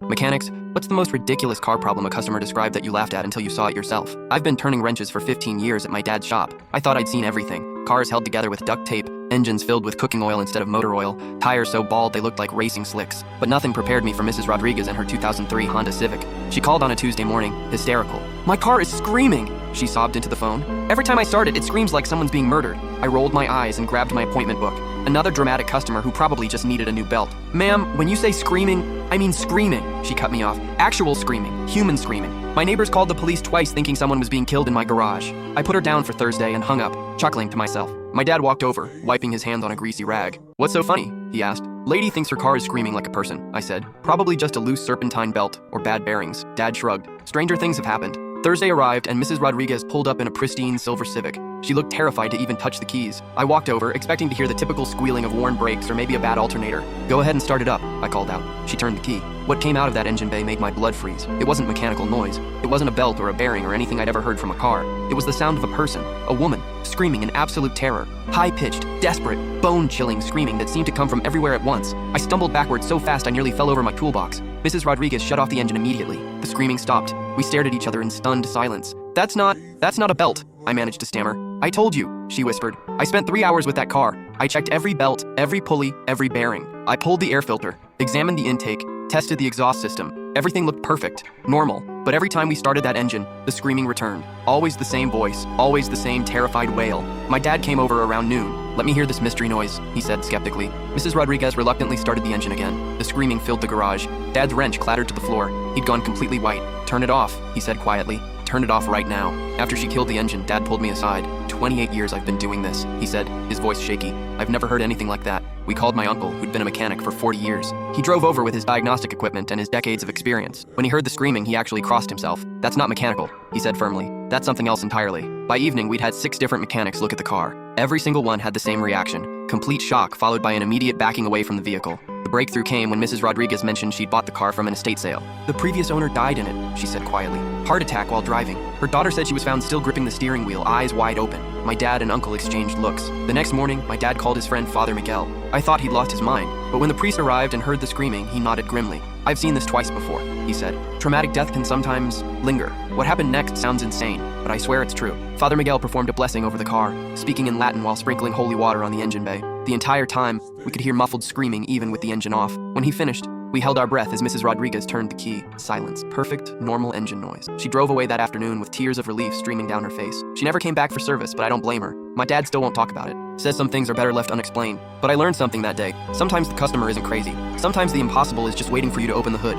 Mechanics, what's the most ridiculous car problem a customer described that you laughed at until you saw it yourself? I've been turning wrenches for 15 years at my dad's shop. I thought I'd seen everything. Cars held together with duct tape, engines filled with cooking oil instead of motor oil, tires so bald they looked like racing slicks. But nothing prepared me for Mrs. Rodriguez and her 2003 Honda Civic. She called on a Tuesday morning, hysterical. "My car is screaming," she sobbed into the phone. "Every time I start it, it screams like someone's being murdered." I rolled my eyes and grabbed my appointment book. Another dramatic customer who probably just needed a new belt. "Ma'am, when you say screaming, I mean screaming," she cut me off. "Actual screaming, human screaming. My neighbors called the police twice thinking someone was being killed in my garage." I put her down for Thursday and hung up, chuckling to myself. My dad walked over, wiping his hands on a greasy rag. "What's so funny?" he asked. "Lady thinks her car is screaming like a person," I said. "Probably just a loose serpentine belt or bad bearings." Dad shrugged. "Stranger things have happened." Thursday arrived and Mrs. Rodriguez pulled up in a pristine silver Civic. She looked terrified to even touch the keys. I walked over, expecting to hear the typical squealing of worn brakes or maybe a bad alternator. "Go ahead and start it up," I called out. She turned the key. What came out of that engine bay made my blood freeze. It wasn't mechanical noise. It wasn't a belt or a bearing or anything I'd ever heard from a car. It was the sound of a person, a woman, screaming in absolute terror. High-pitched, desperate, bone-chilling screaming that seemed to come from everywhere at once. I stumbled backwards so fast I nearly fell over my toolbox. Mrs. Rodriguez shut off the engine immediately. The screaming stopped. We stared at each other in stunned silence. That's not a belt," I managed to stammer. "I told you," she whispered. "I spent 3 hours with that car. I checked every belt, every pulley, every bearing. I pulled the air filter, examined the intake, tested the exhaust system. Everything looked perfect, normal. But every time we started that engine, the screaming returned. Always the same voice, always the same terrified wail. My dad came over around noon. 'Let me hear this mystery noise,' he said skeptically. Mrs. Rodriguez reluctantly started the engine again. The screaming filled the garage. Dad's wrench clattered to the floor. He'd gone completely white. 'Turn it off,' he said quietly. 'Turn it off right now.' After she killed the engine, Dad pulled me aside. 28 years I've been doing this," he said, his voice shaky. "I've never heard anything like that." We called my uncle, who'd been a mechanic for 40 years. He drove over with his diagnostic equipment and his decades of experience. When he heard the screaming, he actually crossed himself. "That's not mechanical," he said firmly. "That's something else entirely." By evening, we'd had 6 different mechanics look at the car. Every single one had the same reaction. Complete shock followed by an immediate backing away from the vehicle. The breakthrough came when Mrs. Rodriguez mentioned she'd bought the car from an estate sale. "The previous owner died in it," she said quietly. "Heart attack while driving." Her daughter said she was found still gripping the steering wheel, eyes wide open. My dad and uncle exchanged looks. The next morning, my dad called his friend Father Miguel. I thought he'd lost his mind, but when the priest arrived and heard the screaming, he nodded grimly. "I've seen this twice before," he said. "Traumatic death can sometimes linger. What happened next sounds insane, but I swear it's true." Father Miguel performed a blessing over the car, speaking in Latin while sprinkling holy water on the engine bay. The entire time, we could hear muffled screaming even with the engine off. When he finished, we held our breath as Mrs. Rodriguez turned the key. Silence. Perfect, normal engine noise. She drove away that afternoon with tears of relief streaming down her face. She never came back for service, but I don't blame her. My dad still won't talk about it. Says some things are better left unexplained. But I learned something that day. Sometimes the customer isn't crazy. Sometimes the impossible is just waiting for you to open the hood.